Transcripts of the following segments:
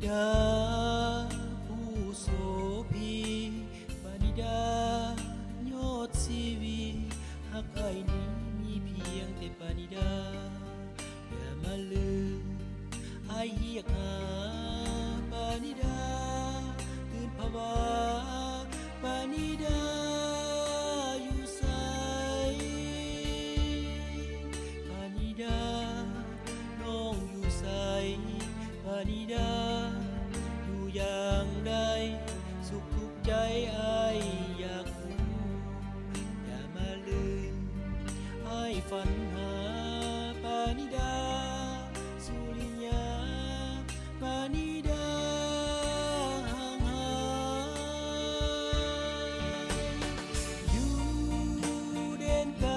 ดาผู้โสพีปานิดายอดชีวีหากใครนี้มีเพียงแต่ปานิดาอย่ามาลืมไอเฮียกหาปานิดาตื่นภาวะปานิดาอยู่ไสปานิดาน้องอยู่ไสปานิดาอยู่อย่างใดสุขทุกข์ใจอ้ายอยากรู้อย่ามาลืมอ้ายฝันหาปานิดาสุริยาปานิดาห่างหายอยู่แดนไกล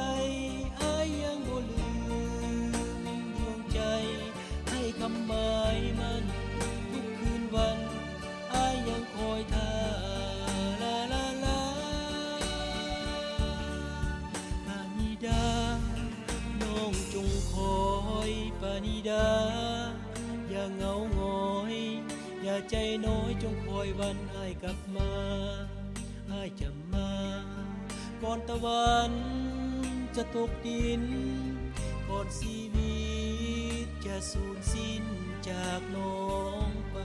อ้ายยังบ่ลืมดวงใจให้คำหมายมันทุกคืนวันอ้ายยังคอยท่าลาลาลาปานิดาน้องจงคอยปานิดาอย่าเหงาหงอยอย่าใจน้อยจงคอยวันอ้ายกลับมาอ้ายจะมาก่อนตะวันจะตกดินก่อนชีวิตจะสูญสิ้นจากน้องไป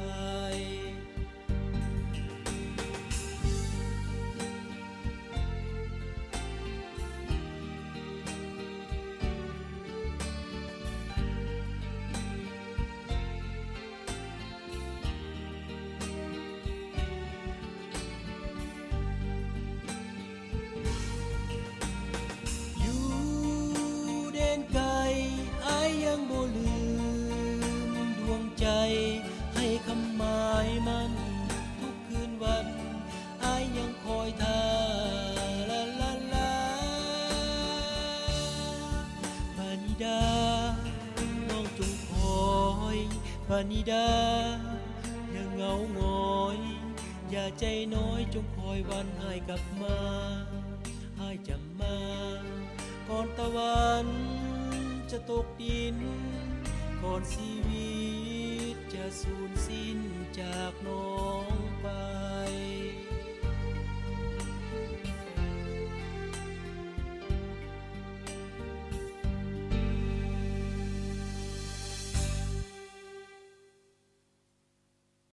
อยู่แดนไกลอ้ายยังบ่ลืมดวงใจให้คำหมายมันทุกคืนวันอ้ายยังคอยท่าลาลาลาปานิดาน้องจงคอยปานิดาอย่าเหงาหงอยอย่าใจน้อยจงคอยวันอ้ายกลับมาอ้ายจะมาก่อนตะวันจะตกดินก่อนชีวิตจะสูญสิ้นจากน้องไป